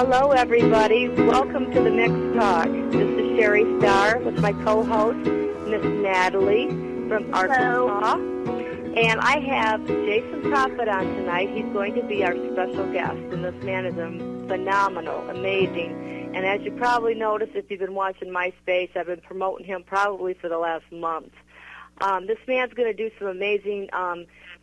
Hello, everybody. Welcome to the Mixed Talk. This is Sherri Starr with my co-host, Miss Natalie from Arkansas. And I have Jason Prophet on tonight. He's going to be our special guest. And this man is phenomenal, amazing. And as you probably noticed, if you've been watching MySpace, I've been promoting him probably for the last month. This man's going to do some amazing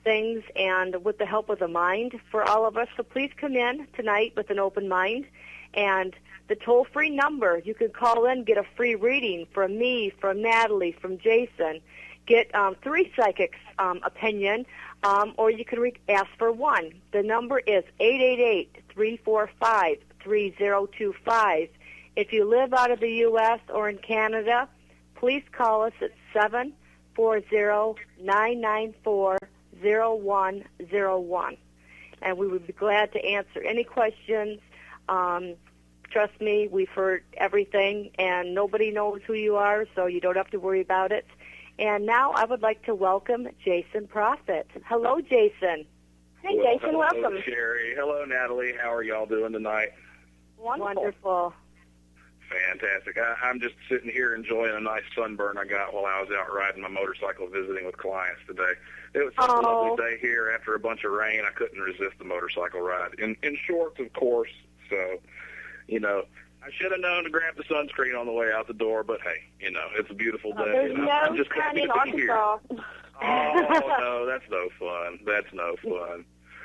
things, and with the help of the mind for all of us. So please come in tonight with an open mind. And the toll-free number, you can call in, get a free reading from me, from Natalie, from Jason. Get 3 psychics' opinion, or you can ask for one. The number is 888-345-3025. If you live out of the U.S. or in Canada, please call us at 740-994-0101. And we would be glad to answer any questions. Trust me, we've heard everything, and nobody knows who you are, so you don't have to worry about it. And now I would like to welcome Jason Prophet. Hello, Jason. Hey, Jason, welcome. Hello, Sherri. Hello, Natalie. How are y'all doing tonight? Wonderful. Fantastic. I'm just sitting here enjoying a nice sunburn I got while I was out riding my motorcycle visiting with clients today. It was such a lovely day here after a bunch of rain. I couldn't resist the motorcycle ride. In shorts, of course, so, I should have known to grab the sunscreen on the way out the door, but hey, it's a beautiful day. There's no I'm just sun happy in to be here. Arkansas. Oh, no, that's no fun. That's no fun.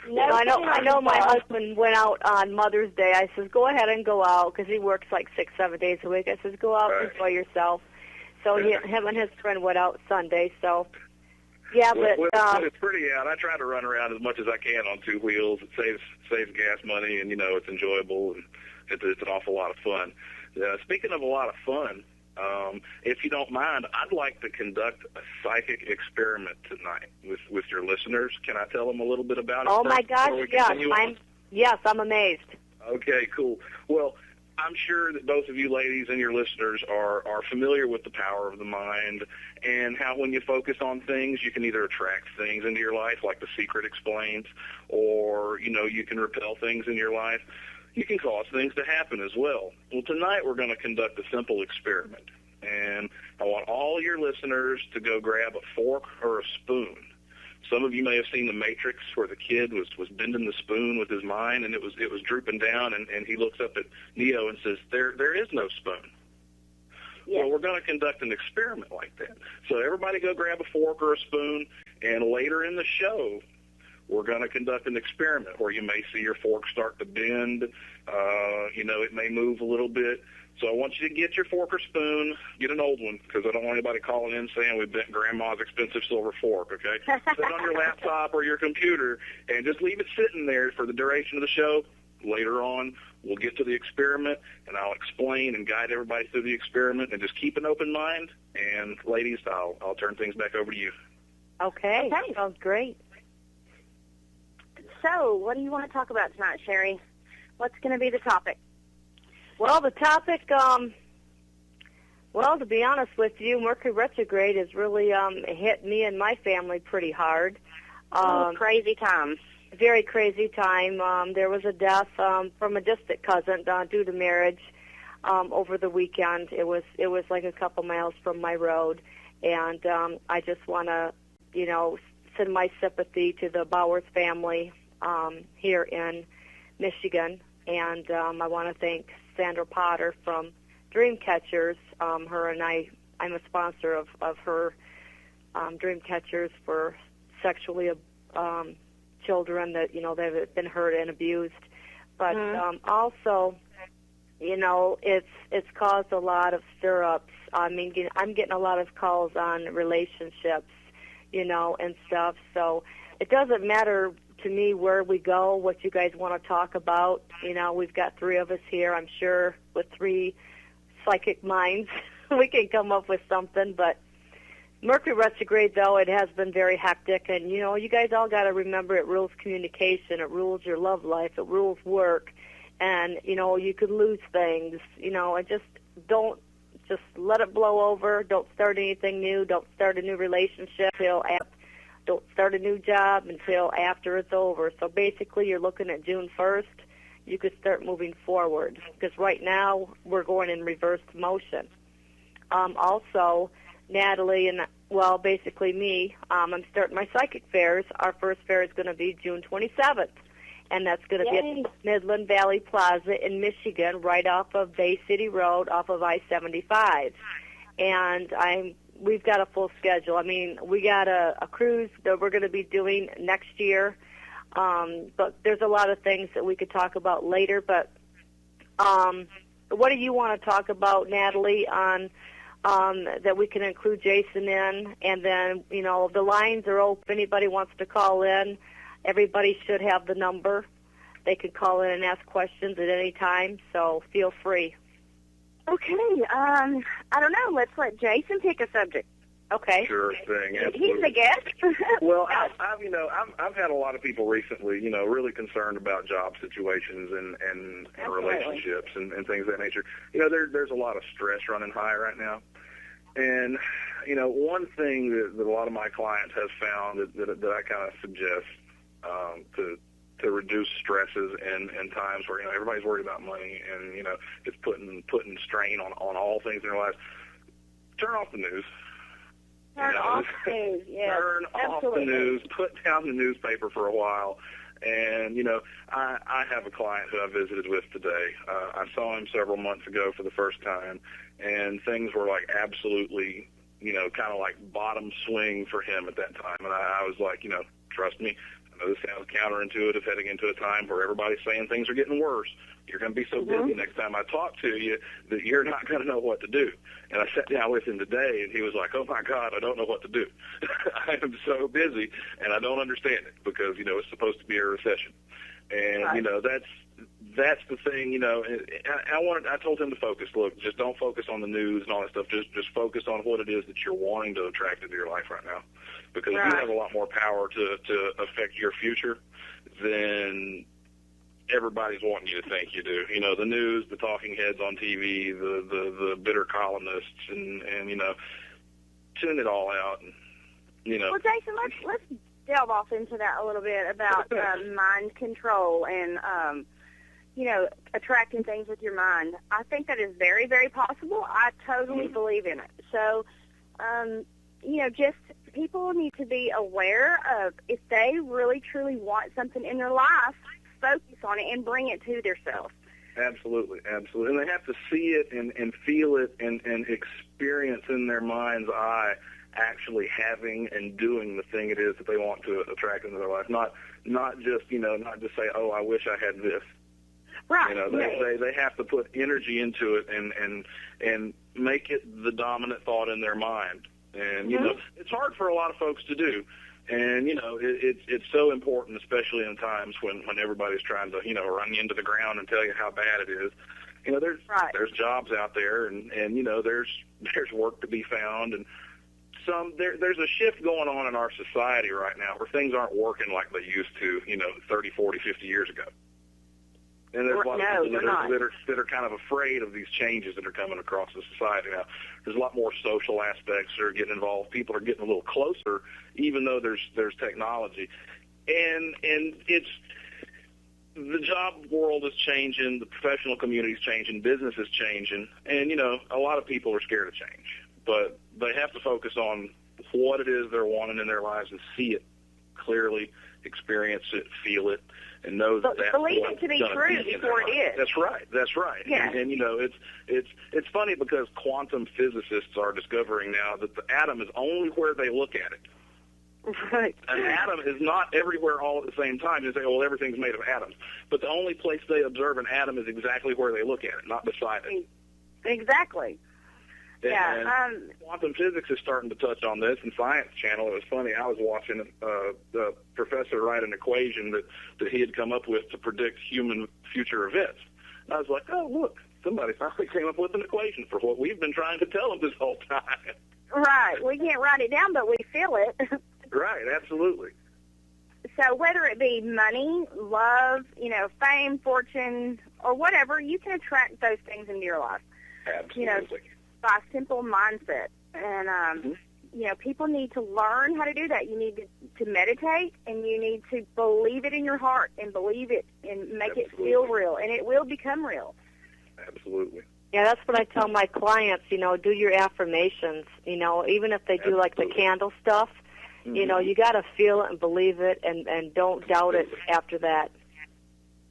No, I know my husband went out on Mother's Day. I says, go ahead and go out, because he works like 6-7 days a week. I says, go out and enjoy yourself. So him and his friend went out Sunday. So, yeah, but it's pretty out. I try to run around as much as I can on 2 wheels. It saves gas money, and it's enjoyable, and it's an awful lot of fun. Speaking of a lot of fun, if you don't mind, I'd like to conduct a psychic experiment tonight with your listeners. Can I tell them a little bit about it? Oh, my gosh, yes. I'm amazed. Okay, cool. Well, I'm sure that both of you ladies and your listeners are familiar with the power of the mind and how when you focus on things, you can either attract things into your life, like The Secret explains, or, you can repel things in your life. You can cause things to happen as well. Well, tonight we're going to conduct a simple experiment, and I want all your listeners to go grab a fork or a spoon. Some of you may have seen The Matrix, where the kid was bending the spoon with his mind, and it was drooping down, and he looks up at Neo and says, there is no spoon. Yes. Well, we're going to conduct an experiment like that. So everybody go grab a fork or a spoon, and later in the show, we're going to conduct an experiment where you may see your fork start to bend. It may move a little bit. So I want you to get your fork or spoon, get an old one, because I don't want anybody calling in saying we bent Grandma's expensive silver fork, okay? Sit on your laptop or your computer and just leave it sitting there for the duration of the show. Later on, we'll get to the experiment, and I'll explain and guide everybody through the experiment, and just keep an open mind. And, ladies, I'll turn things back over to you. Okay. Sounds great. So, what do you want to talk about tonight, Sherri? What's going to be the topic? Well, the topic, to be honest with you, Mercury retrograde has really hit me and my family pretty hard. Crazy time. Very crazy time. There was a death from a distant cousin due to marriage over the weekend. It was like a couple miles from my road, and I just want to, send my sympathy to the Bowers family here in Michigan, and I want to thank Sandra Potter from Dreamcatchers. Her and I'm a sponsor of her Dreamcatchers for sexually children that that have been hurt and abused. But also, it's caused a lot of stir-ups. I mean, I'm getting a lot of calls on relationships, and stuff. So it doesn't matter to me where we go, what you guys want to talk about. We've got 3 of us here. I'm sure with 3 psychic minds, we can come up with something. But Mercury retrograde, though, it has been very hectic. And, you guys all got to remember it rules communication. It rules your love life. It rules work. And, you could lose things, and just don't let it blow over. Don't start anything new. Don't start a new relationship don't start a new job until after it's over. So basically you're looking at June 1st. you could start moving forward. Because right now we're going in reverse motion. Also, Natalie and, well, basically me, I'm starting my psychic fairs. Our first fair is going to be June 27th. And that's going to be at Midland Valley Plaza in Michigan, right off of Bay City Road, off of I-75. And we've got a full schedule. I mean, we got a cruise that we're going to be doing next year. But there's a lot of things that we could talk about later. But what do you want to talk about, Natalie, on that we can include Jason in? And then, you know, the lines are open. Anybody wants to call in, everybody should have the number. They could call in and ask questions at any time, so feel free. Okay, I don't know. Let's let Jason pick a subject. Okay. Sure thing. Absolutely. He's the guest. Well, I've had a lot of people recently, you know, really concerned about job situations and relationships and things of that nature. You know, there's a lot of stress running high right now. And, you know, one thing that a lot of my clients have found that I kind of suggest to reduce stresses and times where, you know, everybody's worried about money and, you know, it's putting strain on all things in their lives. Turn off the news. Turn off the news, yeah. Turn off the news. Put down the newspaper for a while. And, you know, I have a client who I visited with today. I saw him several months ago for the first time, and things were like absolutely, you know, kind of like bottom swing for him at that time. And I was like, you know, trust me, I know this sounds counterintuitive heading into a time where everybody's saying things are getting worse. You're going to be so busy next time I talk to you that you're not going to know what to do. And I sat down with him today, and he was like, oh, my God, I don't know what to do. I am so busy, and I don't understand it because, you know, it's supposed to be a recession. And, you know, that's the thing, you know. I told him to focus. Look, just don't focus on the news and all that stuff. Just focus on what it is that you're wanting to attract into your life right now, because you have a lot more power to affect your future than everybody's wanting you to think you do. You know, the news, the talking heads on TV, the bitter columnists, and you know, tune it all out. And, you know. Well, Jason, let's delve off into that a little bit about mind control and you know, attracting things with your mind. I think that is very, very possible. I totally believe in it. So, you know, just people need to be aware of if they really, truly want something in their life, focus on it and bring it to themselves. Absolutely, absolutely. And they have to see it and feel it and experience in their mind's eye actually having and doing the thing it is that they want to attract into their life. Not just, you know, not just say, oh, I wish I had this. Right. You know, they have to put energy into it and make it the dominant thought in their mind. And, you know, it's hard for a lot of folks to do. And, you know, it's so important, especially in times when everybody's trying to, you know, run you into the ground and tell you how bad it is. You know, there's jobs out there and you know, there's work to be found. And there's a shift going on in our society right now where things aren't working like they used to, you know, 30, 40, 50 years ago. And there's a lot of people that are kind of afraid of these changes that are coming across the society now. There's a lot more social aspects that are getting involved. People are getting a little closer, even though there's technology. And it's the job world is changing, the professional community is changing, business is changing, and, you know, a lot of people are scared of change. But they have to focus on what it is they're wanting in their lives and see it clearly, experience it, feel it, and know that that's believe it to be true before it is. That's right. Yeah. And you know, it's funny because quantum physicists are discovering now that the atom is only where they look at it. Right. An atom is not everywhere all at the same time. You say, well, everything's made of atoms. But the only place they observe an atom is exactly where they look at it, not beside it. Exactly. Yeah. Quantum physics is starting to touch on this, and Science Channel, it was funny, I was watching the professor write an equation that he had come up with to predict human future events. And I was like, oh, look, somebody finally came up with an equation for what we've been trying to tell them this whole time. Right. We can't write it down, but we feel it. Right, absolutely. So whether it be money, love, you know, fame, fortune, or whatever, you can attract those things into your life. Absolutely. You know, by simple mindset. And, people need to learn how to do that. You need to meditate, and you need to believe it in your heart and believe it and make it feel real, and it will become real. Absolutely. Yeah, that's what I tell my clients, do your affirmations, even if they do like the candle stuff, you got to feel it and believe it and don't doubt it after that.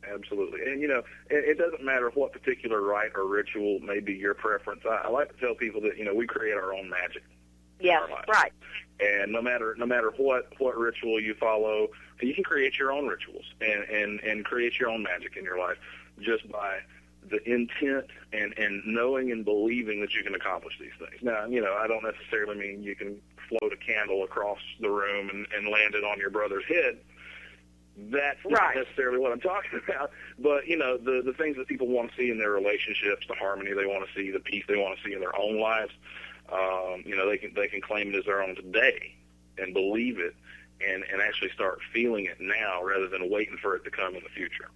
Absolutely. And, it doesn't matter what particular rite or ritual may be your preference. I like to tell people that, we create our own magic. Yes, right. And no matter what ritual you follow, you can create your own rituals and create your own magic in your life just by the intent and knowing and believing that you can accomplish these things. Now, I don't necessarily mean you can float a candle across the room and land it on your brother's head. That's not necessarily what I'm talking about. But, the things that people want to see in their relationships, the harmony they want to see, the peace they want to see in their own lives, they can claim it as their own today and believe it and actually start feeling it now rather than waiting for it to come in the future.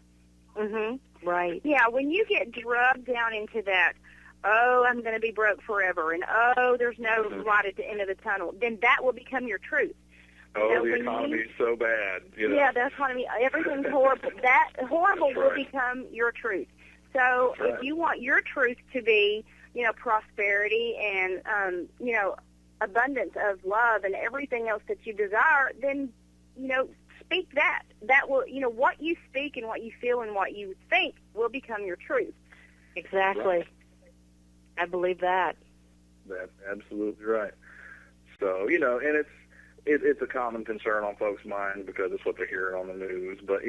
Right. Yeah, when you get drugged down into that, I'm going to be broke forever, and there's no light at the end of the tunnel, then that will become your truth. The economy is so bad. Yeah, the economy, everything's horrible. That horrible will become your truth. So if you want your truth to be, prosperity and, abundance of love and everything else that you desire, then, speak that. That will, what you speak and what you feel and what you think will become your truth. Exactly. Right. I believe that. That's absolutely right. So, and it's a common concern on folks' minds because it's what they're hearing on the news. But,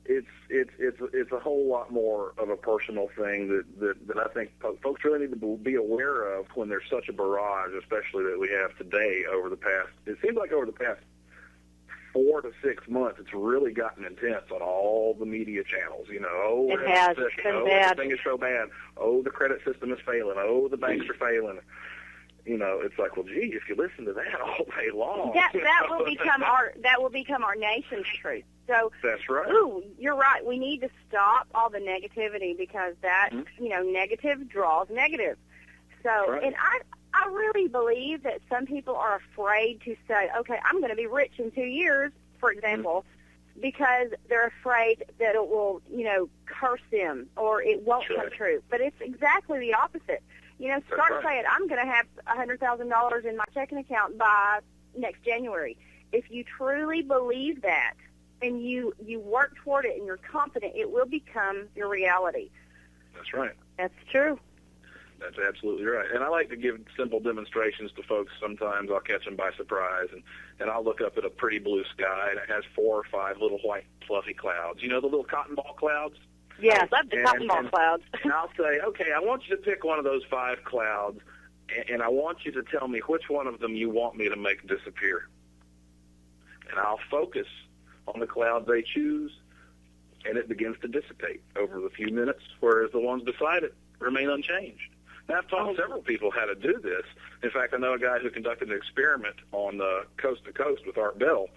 it's a whole lot more of a personal thing that I think folks really need to be aware of when there's such a barrage, especially that we have today it seems like over the past 4 to 6 months, it's really gotten intense on all the media channels. It has. It's been bad. Everything is so bad. The credit system is failing. The banks are failing. It's like, well, gee, if you listen to that all day long, that will become our nation's truth. So that's right. Ooh, you're right. We need to stop all the negativity because that negative draws negative. So, and I really believe that some people are afraid to say, okay, I'm going to be rich in 2 years, for example, because they're afraid that it will, curse them or it won't come true. But it's exactly the opposite. Start saying, I'm going to have $100,000 in my checking account by next January. If you truly believe that and you work toward it and you're confident, it will become your reality. That's right. That's true. That's absolutely right. And I like to give simple demonstrations to folks. Sometimes I'll catch them by surprise, and I'll look up at a pretty blue sky, and it has 4 or 5 little white fluffy clouds. The little cotton ball clouds? Yes, I love the cotton ball clouds. And I'll say, okay, I want you to pick one of those 5 clouds, and I want you to tell me which one of them you want me to make disappear. And I'll focus on the cloud they choose, and it begins to dissipate over the few minutes, whereas the ones beside it remain unchanged. Now, I've taught several people how to do this. In fact, I know a guy who conducted an experiment on Coast to Coast with Art Bell,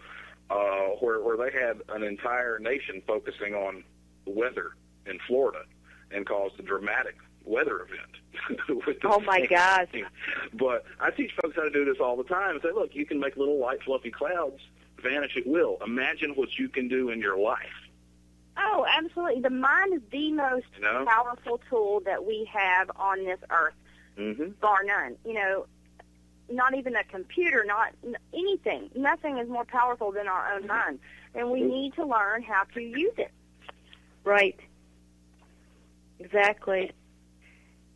where they had an entire nation focusing on weather in Florida and caused a dramatic weather event. Oh, my gosh. But I teach folks how to do this all the time and say, look, you can make little light, fluffy clouds vanish at will. Imagine what you can do in your life. Oh, absolutely. The mind is the most powerful tool that we have on this earth, bar none. Not even a computer, not anything. Nothing is more powerful than our own mind. And we need to learn how to use it. Right. Exactly.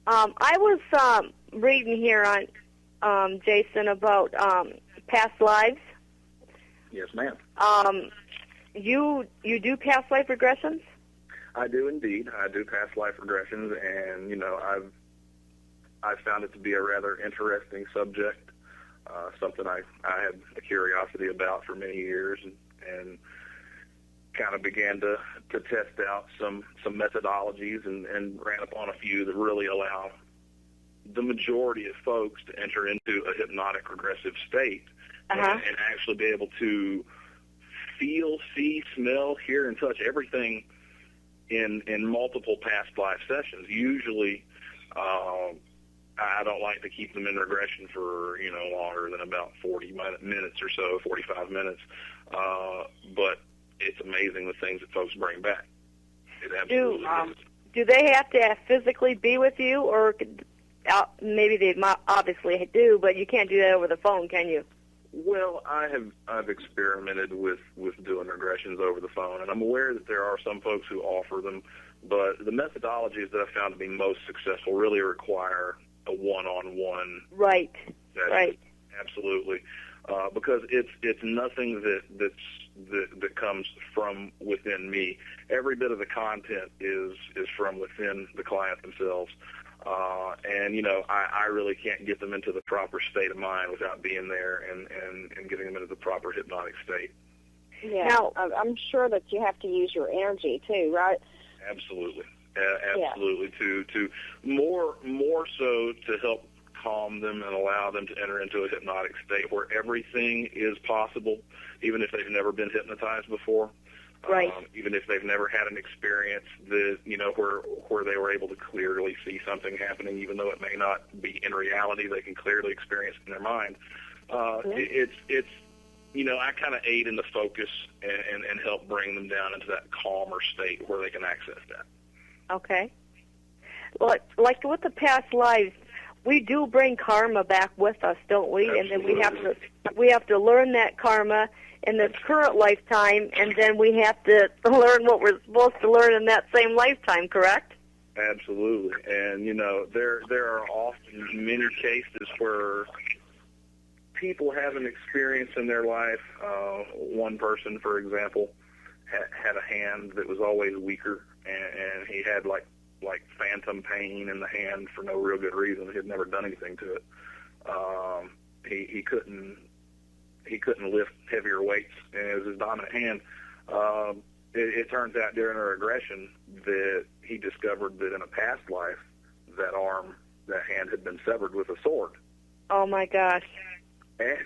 I was reading here on Jason about past lives. Yes, ma'am. You do past life regressions? I do indeed. I do past life regressions, and I've found it to be a rather interesting subject. Something I had a curiosity about for many years, and kind of began to test out some methodologies and ran upon a few that really allow the majority of folks to enter into a hypnotic regressive state and actually be able to feel, see, smell, hear, and touch everything in multiple past life sessions. Usually, I I don't like to keep them in regression for, longer than about 40 minutes or so, 45 minutes. But it's amazing the things that folks bring back. It absolutely is. Do they have to physically be with you, or maybe they obviously do, but you can't do that over the phone, can you? Well, I've experimented with doing regressions over the phone, and I'm aware that there are some folks who offer them, but the methodologies that I've found to be most successful really require a one-on-one. Right. Session. Right. Absolutely, because it's nothing that comes from within me. Every bit of the content is from within the client themselves. And I really can't get them into the proper state of mind without being there and getting them into the proper hypnotic state. Yeah, now, I'm sure that you have to use your energy too, right? Absolutely, absolutely. Yeah. To more so to help calm them and allow them to enter into a hypnotic state where everything is possible, even if they've never been hypnotized before. Right. Even if they've never had an experience that where they were able to clearly see something happening, even though it may not be in reality, they can clearly experience it in their mind. It's I kind of aid in the focus and help bring them down into that calmer state where they can access that. Okay. Like with the past lives, we do bring karma back with us, don't we? Absolutely. And then we have to learn that karma in this current lifetime, and then we have to learn what we're supposed to learn in that same lifetime, correct? Absolutely. And, there are often many cases where people have an experience in their life. One person, for example, had a hand that was always weaker, and he had like phantom pain in the hand for no real good reason. He had never done anything to it. He couldn't lift heavier weights, and it was his dominant hand. It turns out during a regression that he discovered that in a past life, that hand had been severed with a sword. Oh my gosh! And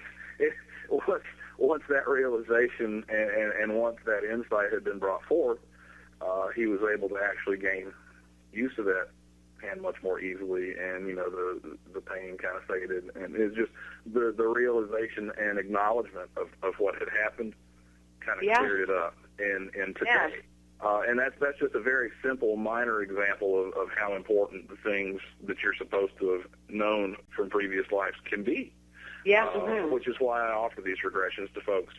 once that realization and once that insight had been brought forth, he was able to actually gain use of that hand much more easily, and the pain kind of faded, and it's just the realization and acknowledgement of what had happened kind of cleared it up. And today, and that's just a very simple, minor example of how important the things that you're supposed to have known from previous lives can be. Yeah, which is why I offer these regressions to folks.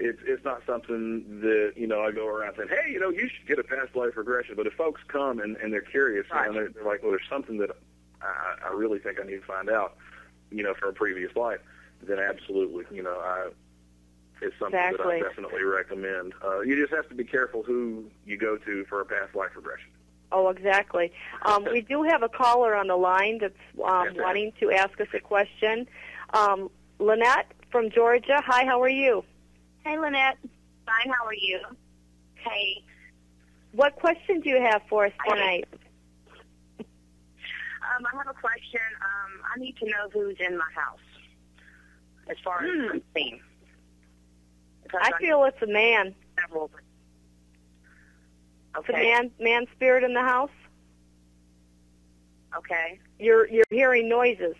It's not something that, I go around saying, hey, you should get a past life regression. But if folks come and they're curious, right, and they're like, well, there's something that I really think I need to find out, from a previous life, then absolutely, it's something that I definitely recommend. You just have to be careful who you go to for a past life regression. Oh, exactly. We do have a caller on the line that's wanting to ask us a question. Lynette from Georgia. Hi, how are you? Hey, Lynette. Fine, how are you? Hey. What question do you have for us tonight? I have a question. I need to know who's in my house as far as I'm seeing. I feel it's a man. Okay. It's a man spirit in the house. Okay. You're hearing noises.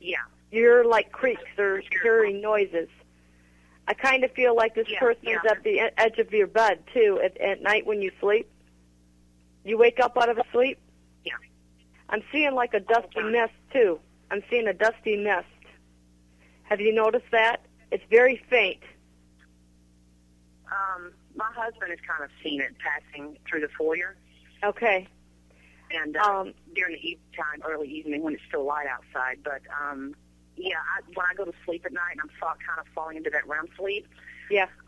Yeah. You're like creaks or hearing noises. I kind of feel like this person's at the edge of your bed, too, at night when you sleep. You wake up out of a sleep? Yeah. I'm seeing like a dusty mist, too. I'm seeing a dusty mist. Have you noticed that? It's very faint. My husband has kind of seen it passing through the foyer. Okay. And during the time, early evening, when it's still light outside. But, when I go to sleep at night and I'm kind of falling into that REM sleep,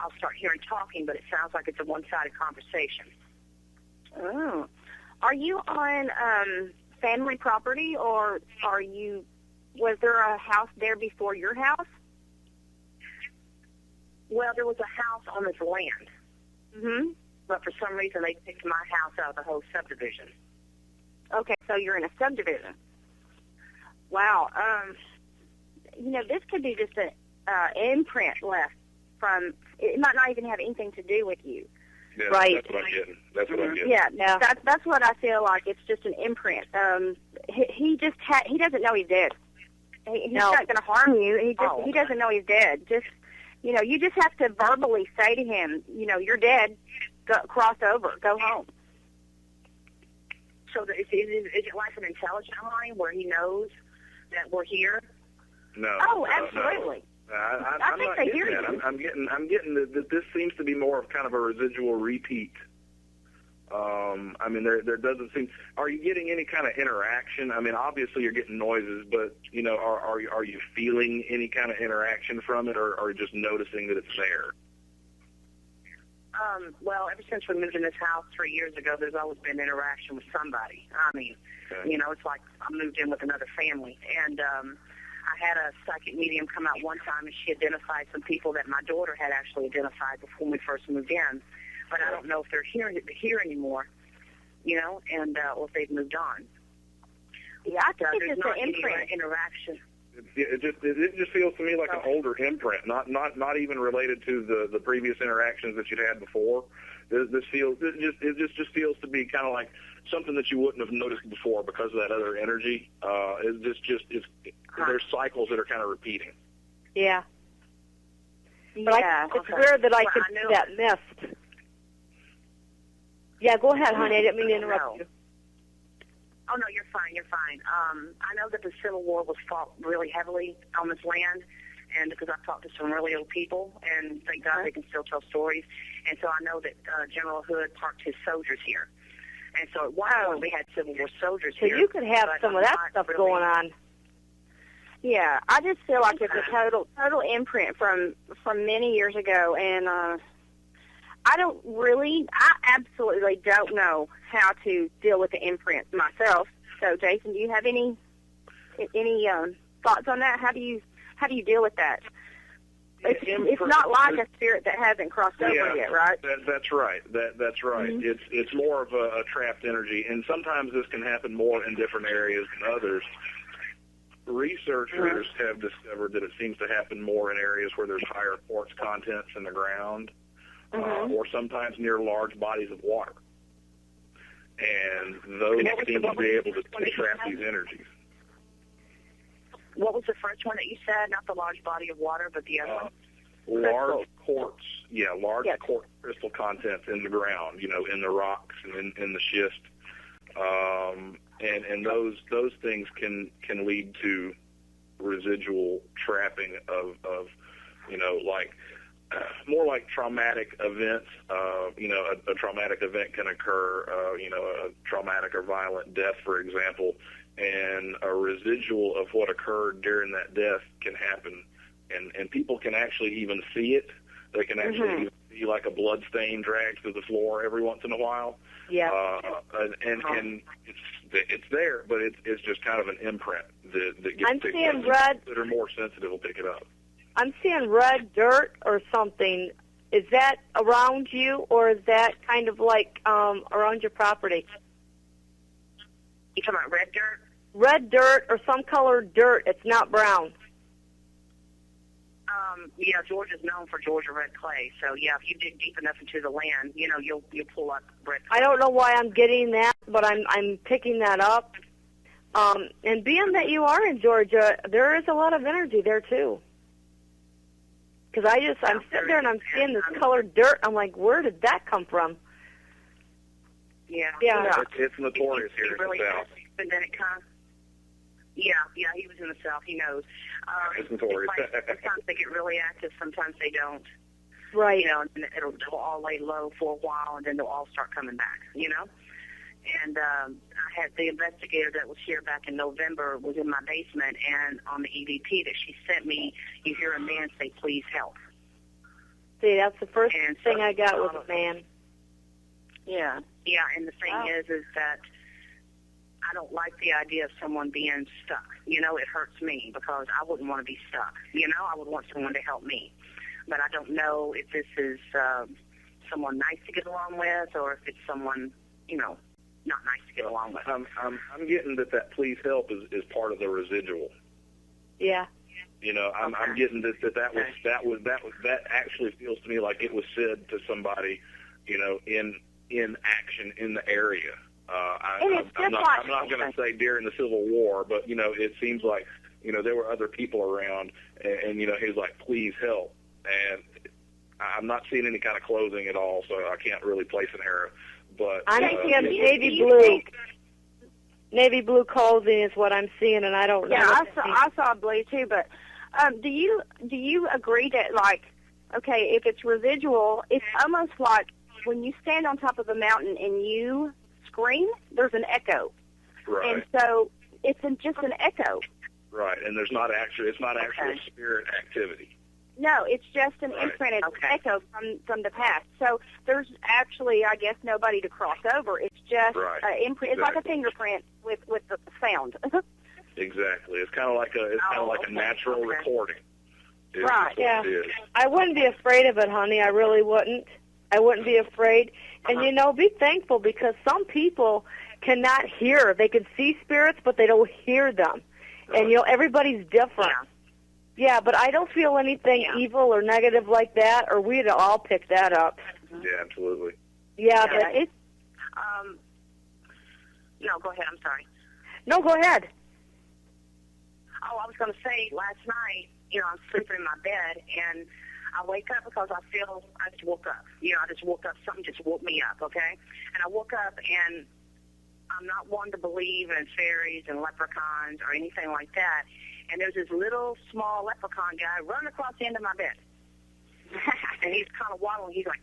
I'll start hearing talking, but it sounds like it's a one-sided conversation. Oh. Are you on family property, or was there a house there before your house? Well, there was a house on this land. Mm-hmm. But for some reason, they picked my house out of the whole subdivision. Okay, so you're in a subdivision. Wow. This could be just an imprint left from, it might not even have anything to do with you. Yeah, Right. That's what I'm getting. That's what I'm getting. Yeah, Yeah. That's what I feel like. It's just an imprint. He doesn't know he's dead. He's No. not going to harm you. He doesn't know he's dead. Just you just have to verbally say to him, you're dead. Go, cross over. Go home. So is it like an intelligent line where he knows that we're here? No. Oh, no, absolutely. No. I I'm think not they getting hear that. you. I'm getting that this seems to be more of kind of a residual repeat. I mean, there doesn't seem. Are you getting any kind of interaction? I mean, obviously you're getting noises, but are you feeling any kind of interaction from it, or are you just noticing that it's there? Well, ever since we moved in this house 3 years ago, there's always been interaction with somebody. I mean, Okay. it's like I moved in with another family, and I had a psychic medium come out one time, and she identified some people that my daughter had actually identified before we first moved in. But I don't know if they're here anymore, and or if they've moved on. Yeah, I think There's it's not an any imprint. interaction. It just feels to me like an older imprint, not even related to the previous interactions that you'd had before. It just feels to be kind of like something that you wouldn't have noticed before because of that other energy. There's cycles that are kind of repeating. Yeah. But Yeah. it's weird that I Well, could I know see that mist. Yeah, go ahead, honey. I didn't mean to interrupt you. Oh, no, you're fine. You're fine. I know that the Civil War was fought really heavily on this land, and because I've talked to some really old people, and thank God they can still tell stories. And so I know that General Hood parked his soldiers here. And so at one point we had Civil War soldiers So here. you could have but some of that not stuff really. going on. Yeah, I just feel like it's a total imprint from many years ago, and I absolutely don't know how to deal with the imprint myself. So, Jason, do you have any thoughts on that? How do you deal with that? It's not like a spirit that hasn't crossed over yet, right? That's right. That's right. Mm-hmm. It's more of a trapped energy, and sometimes this can happen more in different areas than others. Researchers have discovered that it seems to happen more in areas where there's higher quartz contents in the ground, or sometimes near large bodies of water. And those seem to be able to trap these energies. What was the first one that you said? Not the large body of water, but the other one? Large quartz, quartz crystal contents in the ground, in the rocks and in the schist. And those things can lead to residual trapping of more like traumatic events. A traumatic event can occur, a traumatic or violent death, for example, and a residual of what occurred during that death can happen. And people can actually even see it. They can actually even see like a blood stain dragged through the floor every once in a while. Yeah. And it's there, but it's just kind of an imprint that gets I'm picked seeing up. red. That are more sensitive will pick it up. I'm seeing red dirt or something. Is that around you, or is that kind of like around your property? You talking about red dirt? Red dirt or some colored dirt. It's not brown. Yeah, Georgia's known for Georgia red clay. So yeah, if you dig deep enough into the land, you'll pull up red clay. I don't know why I'm getting that, but I'm picking that up. And being that you are in Georgia, there is a lot of energy there too. Because I'm sitting there and I'm seeing this colored dirt. I'm like, where did that come from? Yeah. It's notorious here in the South. And then it kind of, yeah, he was in the South. He knows. It's notorious. Sometimes they get really active. Sometimes they don't. Right. And they'll all lay low for a while, and then they'll all start coming back. And I had the investigator that was here back in November was in my basement, and on the EVP that she sent me, you hear a man say, "Please help." See, that's the first And thing so- I got was a man. Yeah. Yeah, and the thing is that I don't like the idea of someone being stuck. It hurts me because I wouldn't want to be stuck. I would want someone to help me. But I don't know if this is someone nice to get along with, or if it's someone, not nice to get along with. I'm getting that please help is part of the residual. Yeah. I'm getting that actually feels to me like it was said to somebody, in action in the area. I'm not going to say during the Civil War, but it seems like there were other people around, and he was like, please help. And I'm not seeing any kind of clothing at all, so I can't really place an arrow. But I'm seeing navy blue. Navy blue clothing is what I'm seeing, and I don't know. Yeah, I saw blue too. But do you agree that, like, okay, if it's residual, it's almost like when you stand on top of a mountain and you scream, there's an echo. Right. And so it's just an echo. Right, and it's not actual spirit activity. No, it's just an imprinted echo from the past. So there's actually, I guess, nobody to cross over. It's just an imprint. It's like a fingerprint with the sound. Exactly. It's kind of like a natural recording. Right. Yeah. I wouldn't be afraid of it, honey. I really wouldn't. I wouldn't be afraid. And, be thankful, because some people cannot hear. They can see spirits, but they don't hear them. And, everybody's different. Yeah, but I don't feel anything evil or negative like that, or we'd all pick that up. Yeah, absolutely. Yeah, but it's... No, go ahead. I'm sorry. No, go ahead. Oh, I was going to say, last night, I'm sleeping in my bed, and I wake up because I just woke up. I just woke up. Something just woke me up, okay? And I woke up, and I'm not one to believe in fairies and leprechauns or anything like that. And there's this little, small leprechaun guy running across the end of my bed. And he's kind of waddling. He's like,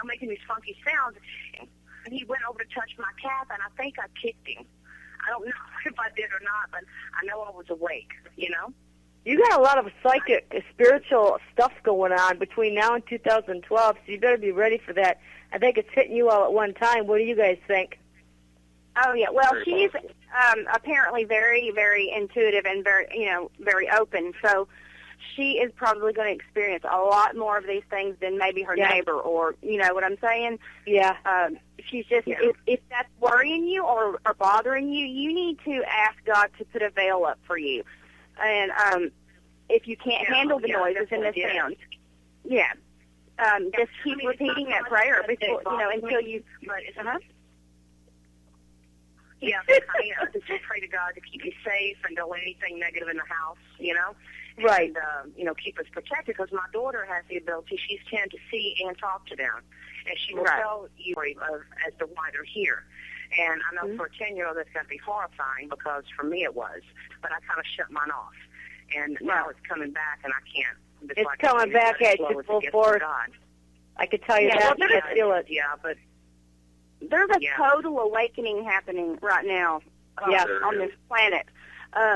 making these funky sounds. And he went over to touch my calf, and I think I kicked him. I don't know if I did or not, but I know I was awake, You got a lot of psychic, spiritual stuff going on between now and 2012, so you better be ready for that. I think it's hitting you all at one time. What do you guys think? Oh, yeah. Well, she's apparently very, very intuitive and very open. So she is probably going to experience a lot more of these things than maybe her neighbor, or, you know what I'm saying? Yeah. She's just, if that's worrying you or bothering you, you need to ask God to put a veil up for you. And if you can't handle the noises and the sounds, just keep repeating that prayer before, until you. Yeah, I just pray to God to keep you safe and don't let anything negative in the house, Right. And, keep us protected, because my daughter has the ability, she's tend to see and talk to them. And she will tell you as to why they're here. And I know for a 10-year-old that's going to be horrifying, because for me it was. But I kind of shut mine off. And now it's coming back, and I can't. It's coming back at you full force. I could tell you that. I feel it. Yeah, but there's a total awakening happening right now on this planet.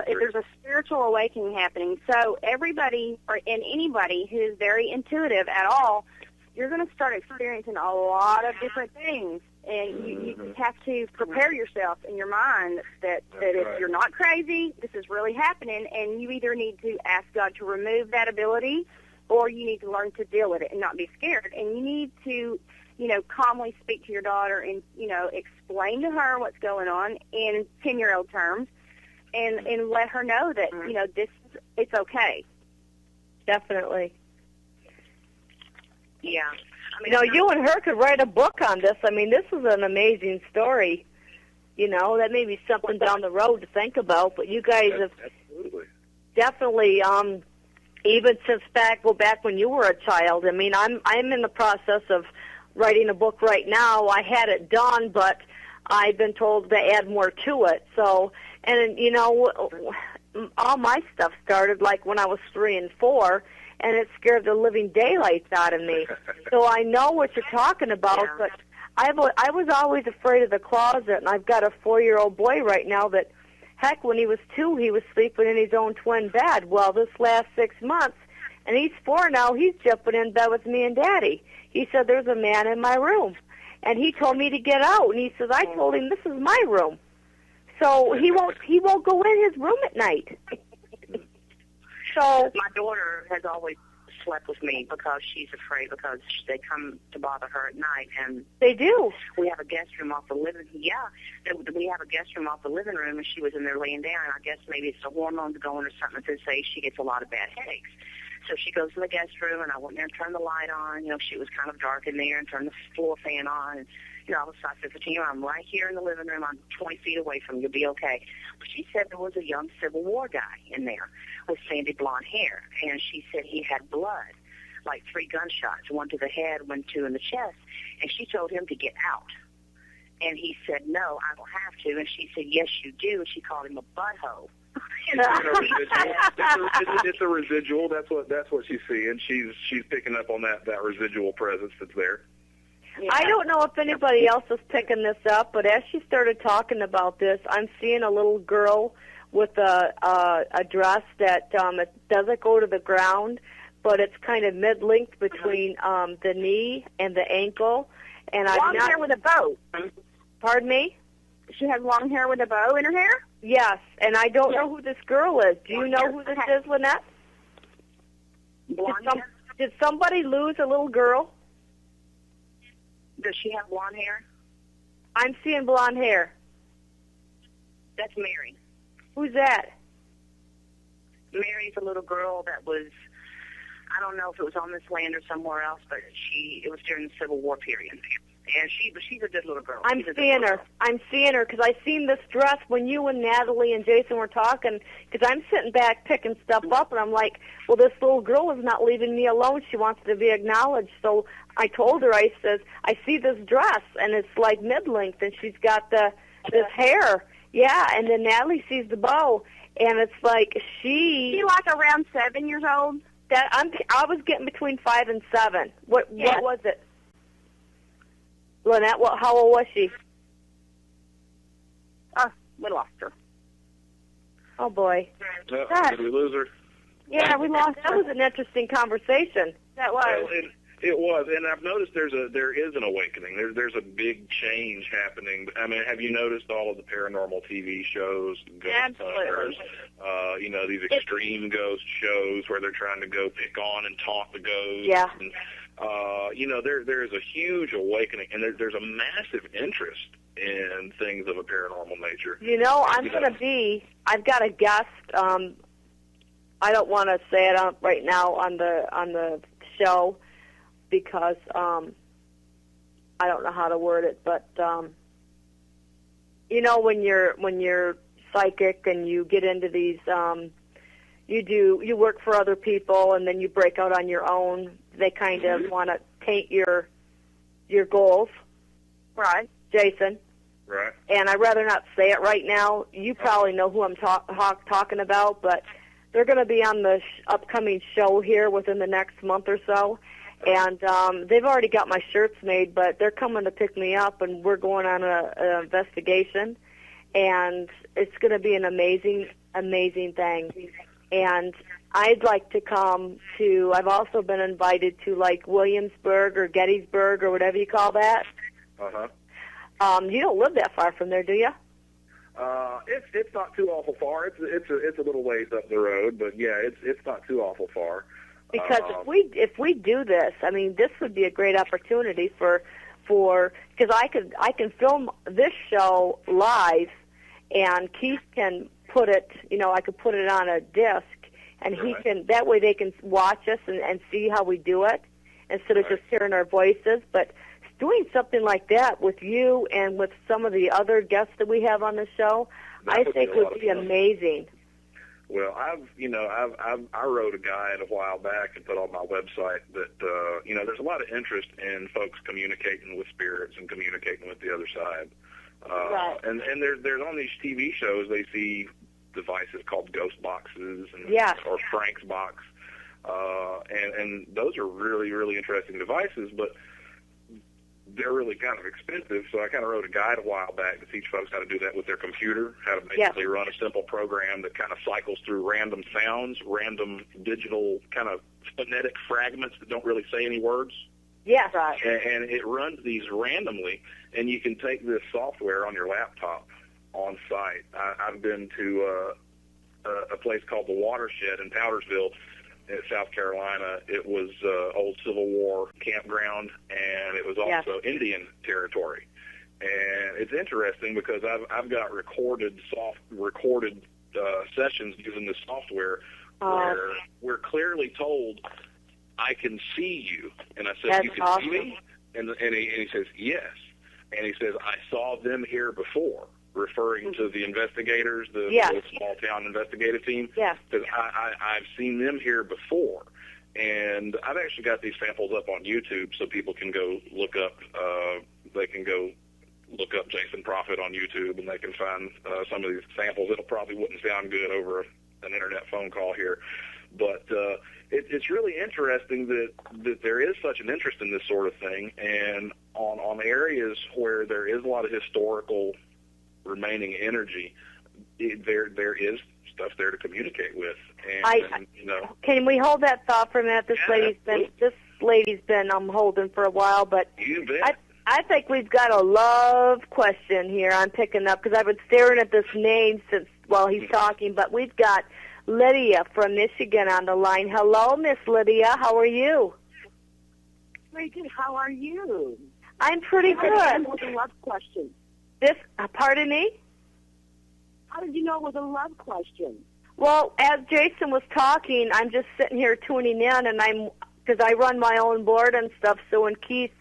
There's a spiritual awakening happening. So everybody and anybody who's very intuitive at all, you're going to start experiencing a lot of different things. And you just have to prepare yourself in your mind that if you're not crazy, this is really happening, and you either need to ask God to remove that ability, or you need to learn to deal with it and not be scared. And you need to, calmly speak to your daughter and, explain to her what's going on in 10-year-old terms, and let her know that, it's okay. Definitely. Yeah. You and her could write a book on this. I mean, this is an amazing story. That may be something down the road to think about, but you guys have definitely, even since go back when you were a child. I mean, I'm in the process of writing a book right now. I had it done, but I've been told to add more to it. So, and all my stuff started like when I was 3 and 4. And it scared the living daylights out of me. So I know what you're talking about, but I was always afraid of the closet, and I've got a 4-year-old boy right now that, heck, when he was 2, he was sleeping in his own twin bed. Well, this last 6 months, and he's 4 now, he's jumping in bed with me and Daddy. He said, there's a man in my room. And he told me to get out, and he says, I told him this is my room. So he won't go in his room at night. So my daughter has always slept with me because she's afraid, because they come to bother her at night, and they do. We have a guest room off the living. We have a guest room off the living room, and she was in there laying down. And I guess maybe it's the hormones going or something to say she gets a lot of bad headaches. So she goes to the guest room, and I went there and turned the light on. You know, she was kind of dark in there, and turned the floor fan on. And, you know, I said, Virginia, I'm right here in the living room. I'm 20 feet away from you. You'll be okay. But she said there was a young Civil War guy in there with sandy blonde hair, and she said he had blood, like 3 gunshots, 1 to the head, 2 in the chest, and she told him to get out. And he said, no, I don't have to. And she said, yes, you do. And she called him a butthole. It's a residual. That's what she's seeing. She's picking up on that residual presence that's there. Yeah. I don't know if anybody else is picking this up, but as she started talking about this, I'm seeing a little girl with a dress that it doesn't go to the ground, but it's kind of mid-length between the knee and the ankle. And long hair with a bow. Pardon me? She has long hair with a bow in her hair? Yes, and I don't know who this girl is. Do you know who this is, Lynette? Did somebody lose a little girl? Does she have blonde hair? I'm seeing blonde hair. That's Mary. Who's that? Mary's a little girl that was, I don't know if it was on this land or somewhere else, but it was during the Civil War period. And she's a good little girl. I'm seeing her because I seen this dress when you and Natalie and Jason were talking, because I'm sitting back picking stuff up, and I'm like, well, this little girl is not leaving me alone. She wants to be acknowledged. So I told her, I says, I see this dress, and it's like mid-length, and she's got this hair. Yeah, and then Natalie sees the bow, and it's like she like around 7 years old? I was getting between 5 and 7. What was it? Lynette, how old was she? We lost her. Oh, boy. Did we lose her? Yeah, we lost her. That was an interesting conversation. That was. It was, and I've noticed there is an awakening. There's a big change happening. I mean, have you noticed all of the paranormal TV shows? Absolutely. You know, these extreme ghost shows where they're trying to go pick on and talk the ghosts. Yeah. And, you know, there's a huge awakening, and there's a massive interest in things of a paranormal nature. You know, I've got a guest. I don't want to say it right now on the show because I don't know how to word it, but you know, when you're psychic and you get into these, you work for other people and then you break out on your own. They kind of want to taint your goals, right, Jason? Right. And I'd rather not say it right now. You probably know who I'm talking about, but they're going to be on the upcoming show here within the next month or so. And they've already got my shirts made, but they're coming to pick me up, and we're going on an investigation. And it's going to be an amazing, amazing thing. And I'd like to come to, I've also been invited to, like, Williamsburg or Gettysburg or whatever you call that. Uh-huh. You don't live that far from there, do you? It's not too awful far. It's a little ways up the road, but yeah, it's not too awful far. Because if we do this, I mean, this would be a great opportunity for because I can film this show live, and Keith can put it, you know, I could put it on a disc, and he can, that way they can watch us and see how we do it instead of just hearing our voices. But doing something like that with you and with some of the other guests that we have on the show, I think would be amazing. Well, I wrote a guide a while back and put on my website that, you know, there's a lot of interest in folks communicating with spirits and communicating with the other side. Right. And there's on these TV shows, they see devices called ghost boxes or Frank's box. And those are really, really interesting devices, but they're really kind of expensive, so I kind of wrote a guide a while back to teach folks how to do that with their computer, how to basically run a simple program that kind of cycles through random sounds, random digital kind of phonetic fragments that don't really say any words. Yes, right. And it runs these randomly, and you can take this software on your laptop on site. I've been to a place called the Watershed in Powdersville, in South Carolina. It was old Civil War campground, and it was also Indian territory. And it's interesting because I've got recorded sessions using this software where we're clearly told, I can see you. And I said, That's you can awesome. see me? And he says, yes. And he says, I saw them here before, referring to the investigators, the small-town investigative team. Yeah. Because I've seen them here before. And I've actually got these samples up on YouTube so people can go look up, Jason Prophet on YouTube, and they can find some of these samples. It probably wouldn't sound good over an internet phone call here. But it's really interesting that there is such an interest in this sort of thing, and on areas where there is a lot of historical remaining energy, there is stuff there to communicate with. And you know, can we hold that thought for a minute? This lady's been holding for a while, but you bet. I think we've got a love question here I'm picking up, because I've been staring at this name while he's talking, but we've got Lydia from Michigan on the line. Hello, Miss Lydia. How are you? Very good. How are you? I'm pretty good. It was a love question. Pardon me? How did you know it was a love question? Well, as Jason was talking, I'm just sitting here tuning in, and because I run my own board and stuff, so when Keith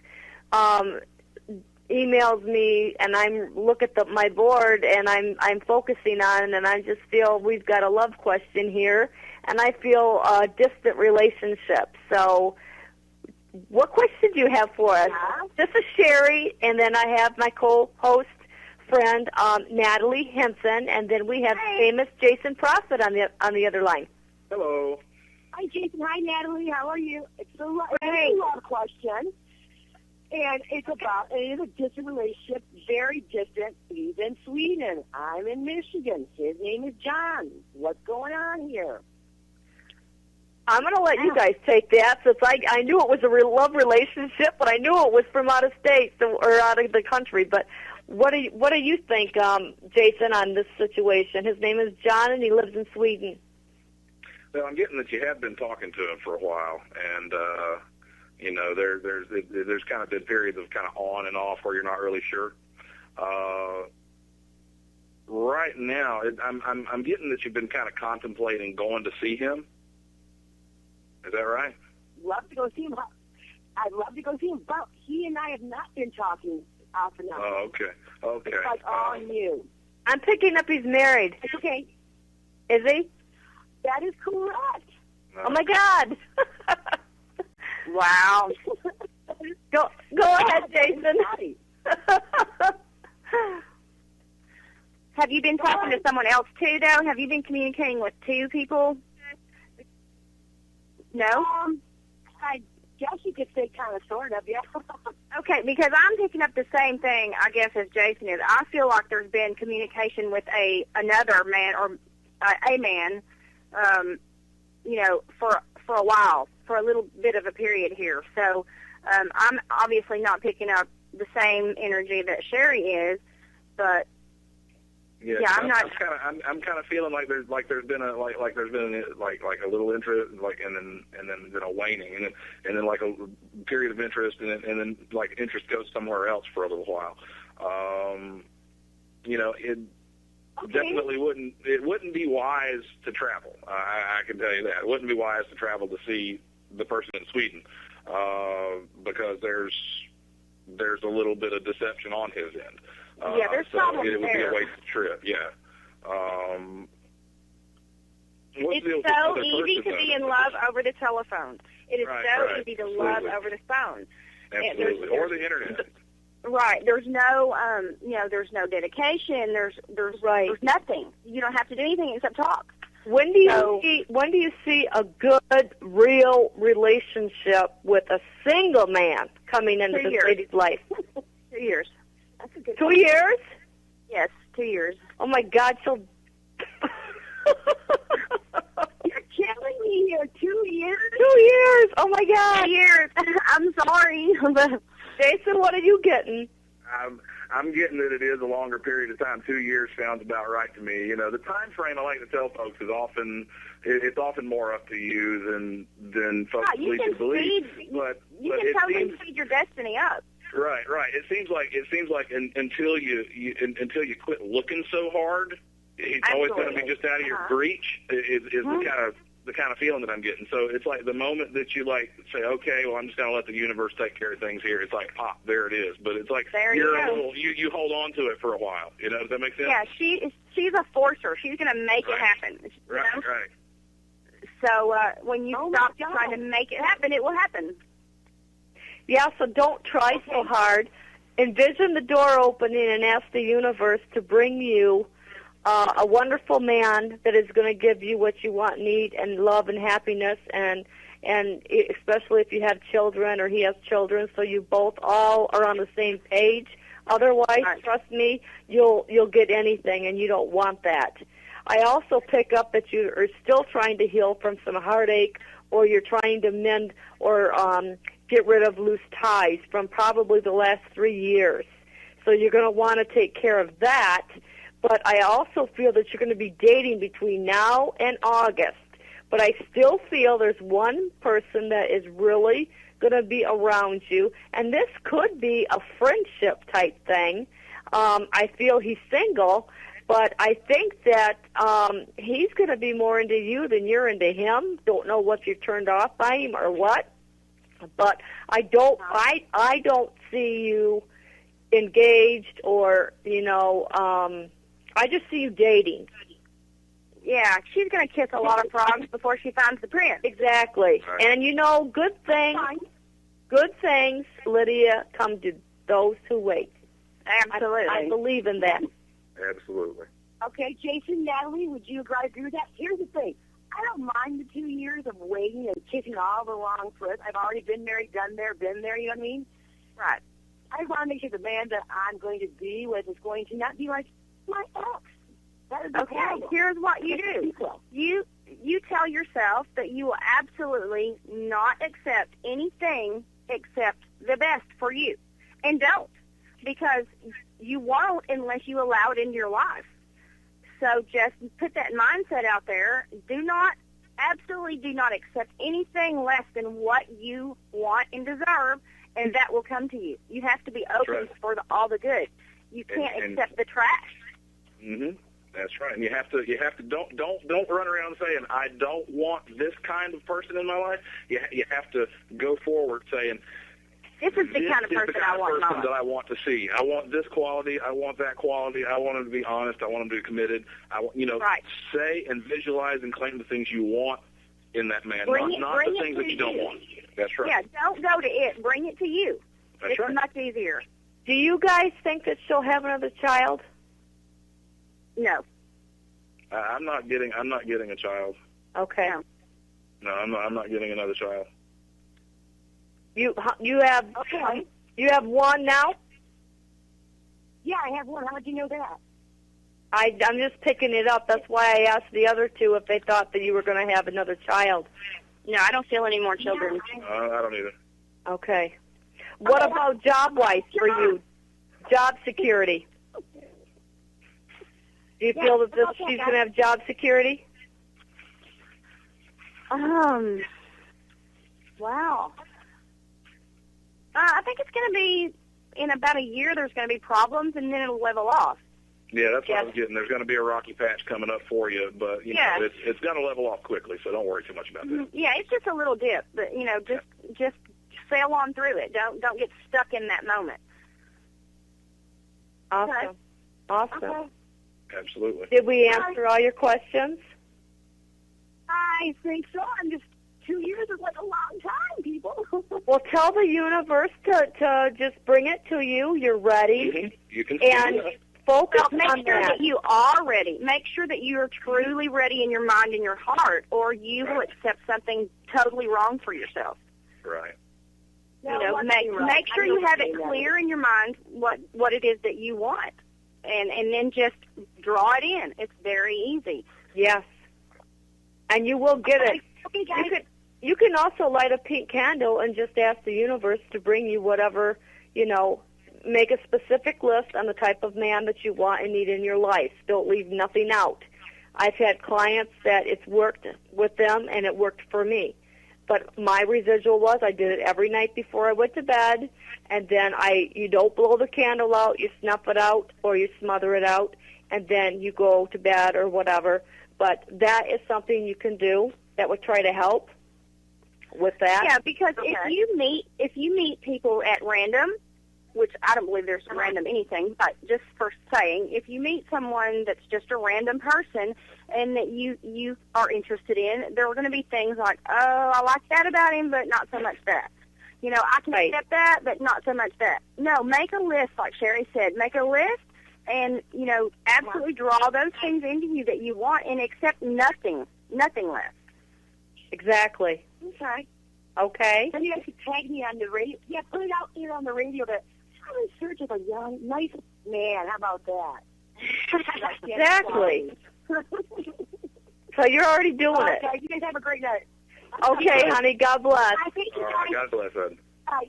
emails me and I'm look at my board and I'm focusing on it, and I just feel we've got a love question here, and I feel a distant relationship. So what question do you have for us? Yeah. This is Sherri, and then I have my co-host friend Natalie Henson, and then we have famous Jason Prophet on the other line. Hello. Hi, Jason. Hi, Natalie. How are you? It's a love question. And it is a distant relationship, very distant. He's in Sweden. I'm in Michigan. His name is John. What's going on here? I'm going to let you guys take that, since I knew it was a love relationship, but I knew it was from out of state or out of the country. But what do you think, Jason, on this situation? His name is John, and he lives in Sweden. Well, I'm getting that you have been talking to him for a while, and you know, there's kind of been periods of kind of on and off where you're not really sure. Right now, I'm getting that you've been kind of contemplating going to see him. Is that right? Love to go see him. I'd love to go see him, but he and I have not been talking often enough. Oh, okay. Okay. It's like all new. I'm picking up he's married. It's okay. Is he? That is correct. No. Oh my God. Wow. Go ahead, Jason. Have you been talking to someone else too, though? Have you been communicating with two people? No? I guess you could say kind of, sort of, yeah. Okay, because I'm picking up the same thing, I guess, as Jason is. I feel like there's been communication with another man or a man, you know, for a while, for a little bit of a period here. So I'm obviously not picking up the same energy that Sherri is, but yeah, I'm not. I'm kind of feeling like there's been a little interest, and then a waning, and then like a period of interest, and then like interest goes somewhere else for a little while. You know, it definitely wouldn't be wise to travel. I can tell you that. It wouldn't be wise to travel to see the person in Sweden, because there's a little bit of deception on his end. Yeah, there's problems there. It would be there. a wasted trip, yeah. It's so easy to be in love over the telephone. It is easy to love over the phone. Absolutely, or the internet. Right. There's no, there's no dedication. There's nothing. You don't have to do anything except talk. When do you see a good, real relationship with a single man coming into this lady's life? 2 years. That's a good 2 years? Yes, 2 years. Oh my God, so You're killing me here. 2 years? 2 years. Oh my God. 2 years. I'm sorry. Jason, what are you getting? I'm getting that it is a longer period of time. 2 years sounds about right to me. You know, the time frame I like to tell folks is often more up to you than folks believe. But you can totally speed your destiny up. Right. It seems like until you quit looking so hard, it's always going to be just out of your reach. Is the kind of feeling that I'm getting. So it's like the moment that you like say, okay, well, I'm just going to let the universe take care of things here. It's like, pop, there it is. But it's like you hold on to it for a while. You know, does that make sense? Yeah, she's a forcer. She's going to make it happen. Right, know? right. So when you stop trying to make it happen, it will happen. Yeah, so don't try so hard. Envision the door opening and ask the universe to bring you a wonderful man that is going to give you what you want, need, and love and happiness, and especially if you have children or he has children, so you both all are on the same page. Otherwise, trust me, you'll get anything, and you don't want that. I also pick up that you are still trying to heal from some heartache, or you're trying to mend or get rid of loose ties from probably the last 3 years. So you're going to want to take care of that. But I also feel that you're going to be dating between now and August. But I still feel there's one person that is really going to be around you, and this could be a friendship type thing. I feel he's single, but I think that he's going to be more into you than you're into him. Don't know what you're turned off by him or what, but I don't see you engaged or I just see you dating. Yeah, she's going to kiss a lot of frogs before she finds the prince. Exactly. Right. And good things, Lydia, come to those who wait. Absolutely. I believe in that. Absolutely. Okay, Jason, Natalie, would you agree with that? Here's the thing. I don't mind the 2 years of waiting and kissing all the wrong fruit. I've already been married, done there, been there, you know what I mean? Right. I want to make sure the man that I'm going to be with is going to not be like my ex. That is okay, here's what you do. You tell yourself that you will absolutely not accept anything except the best for you. And don't, because you won't unless you allow it into your life. So just put that mindset out there. Absolutely do not accept anything less than what you want and deserve, and that will come to you. You have to be open for all the good. You can't accept the trash. Mhm. That's right. And you have to don't run around saying I don't want this kind of person in my life. You have to go forward saying this is the kind of person I want. That I want to see. I want this quality. I want that quality. I want him to be honest. I want him to be committed. Say and visualize and claim the things you want in that man, not the things that you don't want. That's right. Yeah, don't go to it. Bring it to you. That's right. It's much easier. Do you guys think that she'll have another child? No. I'm not getting a child. Okay. No, I'm not getting another child. You have you have one now? Yeah, I have one. How did you know that? I'm just picking it up. That's why I asked the other two if they thought that you were going to have another child. No, I don't feel any more children. I don't either. Okay. What about job-wise for you? Job security. Do you feel that she's going to have job security? Wow. I think it's going to be, in about a year, there's going to be problems, and then it'll level off. Yeah, that's what I was getting. There's going to be a rocky patch coming up for you, but you know, it's going to level off quickly, so don't worry too much about that. Yeah, it's just a little dip, but just sail on through it. Don't get stuck in that moment. Awesome. Okay. Awesome. Okay. Absolutely. Did we answer all your questions? I think so. I'm just 2 years is like a long time, people. Well, tell the universe to just bring it to you. You're ready. Mm-hmm. You can and focus on make sure that you are ready. Make sure that you are truly ready in your mind and your heart, or you will accept something totally wrong for yourself. Right. Make sure you have it clear in your mind what it is that you want, and then just draw it in. It's very easy. Yes. And you will get it. Okay, guys. You can also light a pink candle and just ask the universe to bring you whatever, make a specific list on the type of man that you want and need in your life. Don't leave nothing out. I've had clients that it's worked with them and it worked for me. But my residual was I did it every night before I went to bed, and then you don't blow the candle out, you snuff it out or you smother it out, and then you go to bed or whatever. But that is something you can do, that would try to help with that. Yeah, because if you meet people at random, which I don't believe there's random anything, but just for saying, if you meet someone that's just a random person and that you are interested in, there are going to be things like, oh, I like that about him, but not so much that. You know, I can accept that, but not so much that. No, make a list, like Sherri said. Make a list and, you know, absolutely draw those things into you that you want and accept nothing less. Exactly. Okay. Okay. Then you guys could tag me on the radio. Yeah, put it out there on the radio that I'm in search of a young, nice man. How about that? Exactly. So you're already doing it. Okay, you guys have a great night. Okay, honey. God bless. God bless, Ed.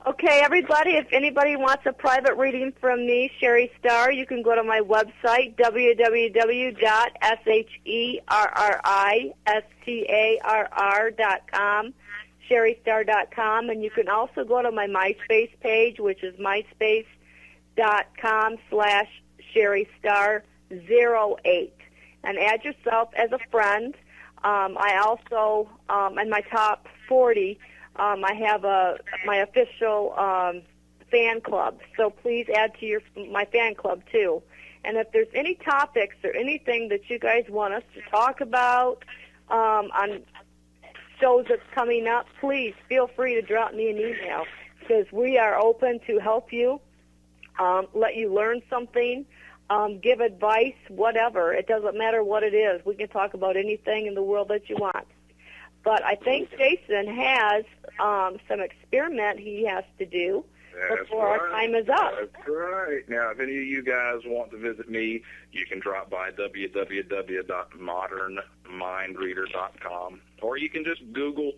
Okay, everybody, if anybody wants a private reading from me, Sherri Starr, you can go to my website, www.sherristarr.com, sherristarr.com, and you can also go to my MySpace page, which is myspace.com/sherristarr08, and add yourself as a friend. I also, in my top 40, I have my official fan club, so please add to my fan club too. And if there's any topics or anything that you guys want us to talk about on shows that's coming up, please feel free to drop me an email, because we are open to help you, let you learn something, give advice, whatever. It doesn't matter what it is. We can talk about anything in the world that you want. But I think Jason has some experiment he has to do before our time is up. That's right. Now, if any of you guys want to visit me, you can drop by www.modernmindreader.com, or you can just Google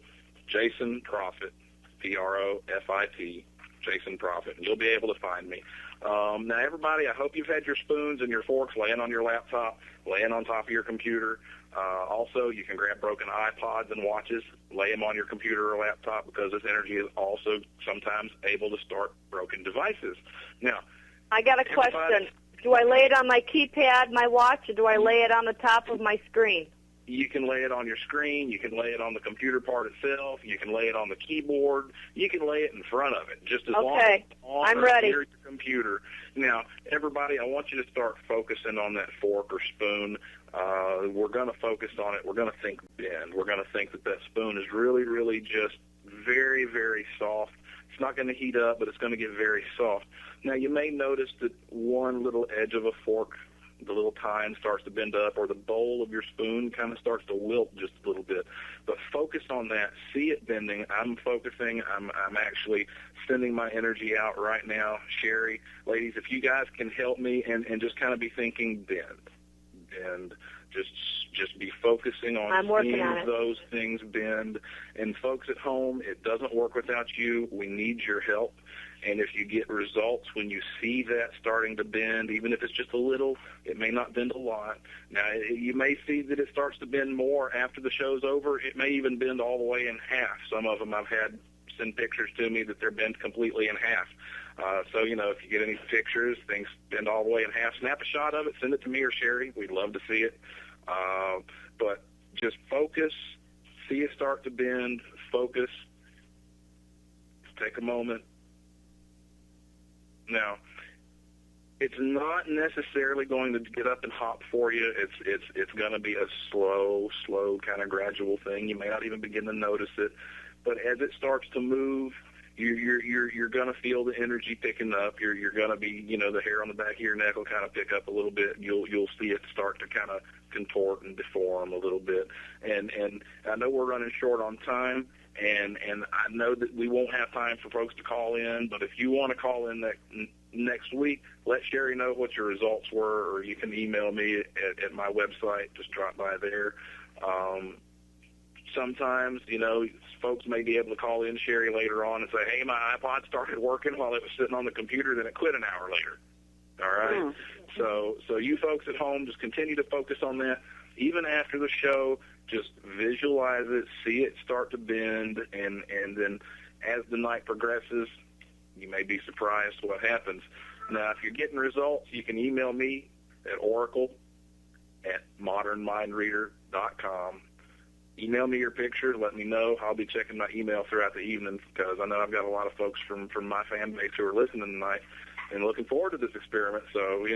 Jason Profit, Profit, Jason Profit, and you'll be able to find me. Now, everybody, I hope you've had your spoons and your forks laying on your laptop, laying on top of your computer. Also, you can grab broken iPods and watches, lay them on your computer or laptop, because this energy is also sometimes able to start broken devices. Now, I got a question. Do I lay it on my keypad, my watch, or do I lay it on the top of my screen? You can lay it on your screen. You can lay it on the computer part itself. You can lay it on the keyboard. You can lay it in front of it, just as long as it's on I'm ready. your computer. Now, everybody, I want you to start focusing on that fork or spoon. We're going to focus on it. We're going to think bend. We're going to think that spoon is really, really just very, very soft. It's not going to heat up, but it's going to get very soft. Now, you may notice that one little edge of a fork, the little tine, starts to bend up, or the bowl of your spoon kind of starts to wilt just a little bit. But focus on that. See it bending. I'm focusing. I'm actually sending my energy out right now. Sherri, ladies, if you guys can help me and just kind of be thinking bend. Just be focusing on seeing those things bend. And folks at home, it doesn't work without you. We need your help. And if you get results when you see that starting to bend, even if it's just a little, it may not bend a lot. Now, you may see that it starts to bend more after the show's over. It may even bend all the way in half. Some of them I've had send pictures to me that they're bent completely in half. So, you know, if you get any pictures, things bend all the way in half, snap a shot of it, send it to me or Sherri. We'd love to see it. But just focus, see it start to bend, focus, take a moment. Now, it's not necessarily going to get up and hop for you. It's going to be a slow kind of gradual thing. You may not even begin to notice it, but as it starts to move, you're going to feel the energy picking up. You're going to be, you know, the hair on the back of your neck will kind of pick up a little bit. You'll see it start to kind of contort and deform a little bit. And I know we're running short on time, and I know that we won't have time for folks to call in, but if you want to call in next week, let Sherri know what your results were, or you can email me at my website. Just drop by there. Sometimes, you know, folks may be able to call in Sherri later on and say, hey, my iPod started working while it was sitting on the computer, then it quit an hour later. All right? So you folks at home, just continue to focus on that. Even after the show, just visualize it, see it start to bend, and then as the night progresses, you may be surprised what happens. Now, if you're getting results, you can email me at oracle@modernmindreader.com. email me your pictures. Let me know. I'll be checking my email throughout the evening because I know I've got a lot of folks from my fan base who are listening tonight and looking forward to this experiment. So,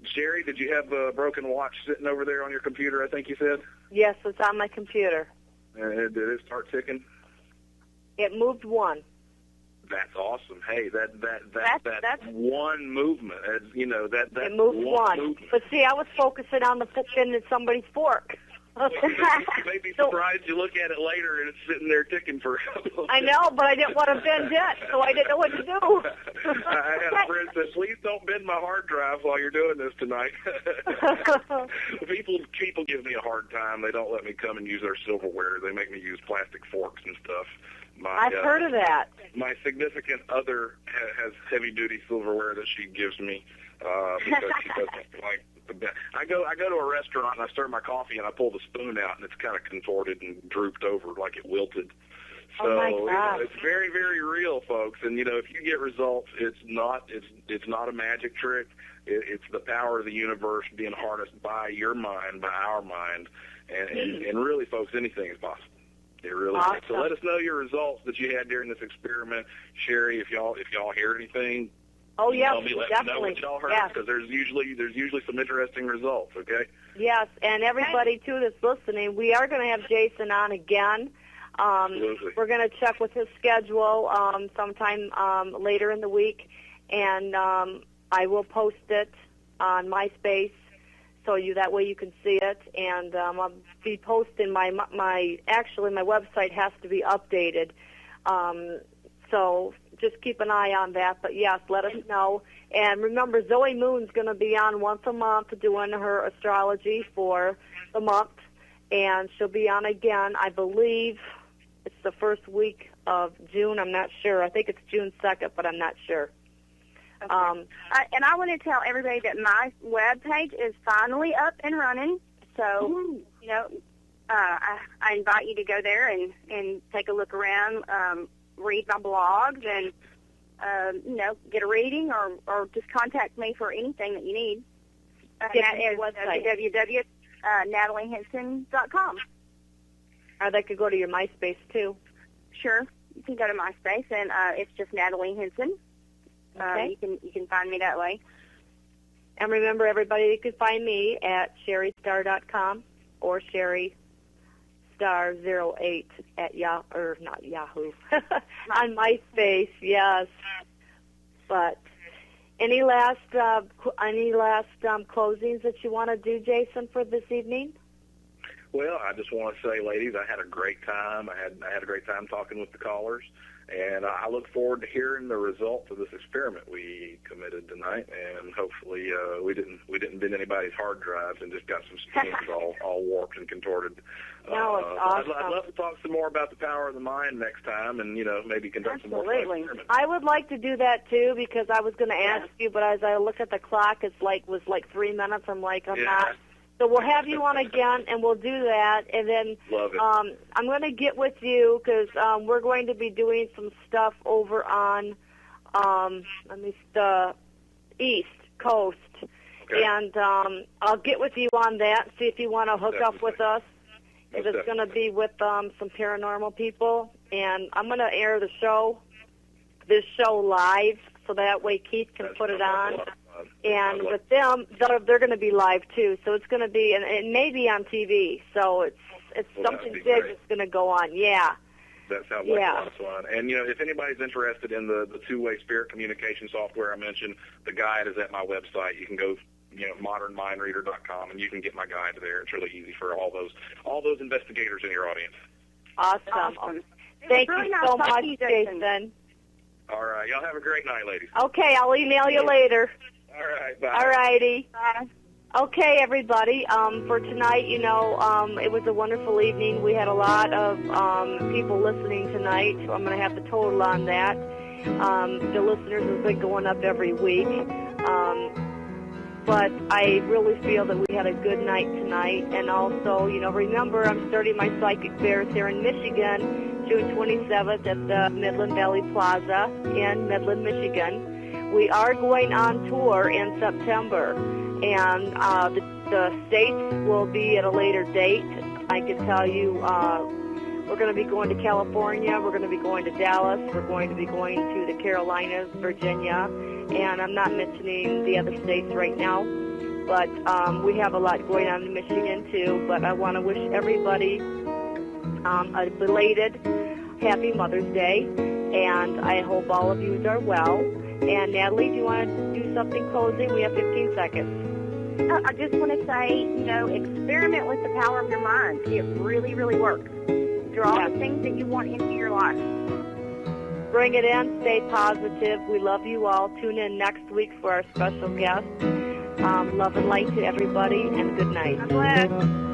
Sherri, did you have a broken watch sitting over there on your computer, I think you said? Yes, it's on my computer. Did it start ticking? It moved one. That's awesome. Hey, that's one movement. It moved one. Movement. But see, I was focusing on the fin in somebody's fork. Well, you may be surprised you look at it later and it's sitting there ticking for a couple of I know, but I didn't want to bend it, so I didn't know what to do. I had a friend say, please don't bend my hard drive while you're doing this tonight. People give me a hard time. They don't let me come and use their silverware. They make me use plastic forks and stuff. I've heard of that. My significant other has heavy-duty silverware that she gives me because she doesn't like the best. I go to a restaurant and I stir my coffee and I pull the spoon out and it's kind of contorted and drooped over like it wilted. So oh my gosh. It's very, very real, folks. And if you get results, it's not a magic trick. It's the power of the universe being harnessed by your mind, by our mind, and really, folks, anything is possible. It really is. So let us know your results that you had during this experiment, Sherri. If y'all hear anything, oh yeah, let me know what y'all heard because there's usually some interesting results. Okay. Yes, and everybody too that's listening, we are going to have Jason on again. Absolutely. We're going to check with his schedule sometime later in the week, and I will post it on MySpace. So that way you can see it, and I'll be posting my website has to be updated. So just keep an eye on that. But yes, let us know. And remember, Zoe Moon's going to be on once a month doing her astrology for the month, and she'll be on again. I believe it's the first week of June. I'm not sure. I think it's June 2nd, but I'm not sure. Okay. And I want to tell everybody that my webpage is finally up and running. So, I invite you to go there and take a look around, read my blogs, and, get a reading or just contact me for anything that you need. That is www.nataliehenson.com. Or they could go to your MySpace, too. Sure. You can go to MySpace, and it's just Natalie Henson. Okay. You can find me that way. And remember, everybody, you can find me at sherristarr.com or sherristar08 at Yahoo on MySpace. Yes. But any last closings that you want to do, Jason, for this evening? Well, I just want to say, ladies, I had a great time. I had a great time talking with the callers. And I look forward to hearing the results of this experiment we committed tonight. And hopefully we didn't bend anybody's hard drives and just got some skins all warped and contorted. No, it's awesome. I'd love to talk some more about the power of the mind next time, and maybe conduct some more experiments. I would like to do that too because I was going to ask you, but as I look at the clock, it was 3 minutes. I'm not. So we'll have you on again, and we'll do that. And then I'm going to get with you because we're going to be doing some stuff over on the East Coast. Okay. And I'll get with you on that, see if you want to hook up with us. If it's going to be with some paranormal people. And I'm going to air this show live, so that way Keith can put it on. And with them, they're going to be live too. So it's going to be, and it may be on TV. So it's something big that's going to go on. Yeah. That sounds like a lot of fun. And if anybody's interested in the two-way spirit communication software I mentioned, the guide is at my website. You can go, modernmindreader.com, and you can get my guide there. It's really easy for all those investigators in your audience. Awesome. Thank you so much, Jason. All right. Y'all have a great night, ladies. Okay, I'll email you later. All right. Bye. All righty. Bye. Okay, everybody. For tonight, it was a wonderful evening. We had a lot of people listening tonight. So I'm going to have the total on that. The listeners have been going up every week. But I really feel that we had a good night tonight. And also, remember, I'm starting my psychic fairs here in Michigan, June 27th at the Midland Valley Plaza in Midland, Michigan. We are going on tour in September, and the states will be at a later date. I can tell you we're going to be going to California, we're going to be going to Dallas, we're going to be going to the Carolinas, Virginia, and I'm not mentioning the other states right now, but we have a lot going on in Michigan too. But I want to wish everybody a belated Happy Mother's Day, and I hope all of you are well. And Natalie, do you want to do something closing? We have 15 seconds. I just want to say, experiment with the power of your mind. It really, really works. Draw the things that you want into your life. Bring it in. Stay positive. We love you all. Tune in next week for our special guest. Love and light to everybody, and good night. God bless.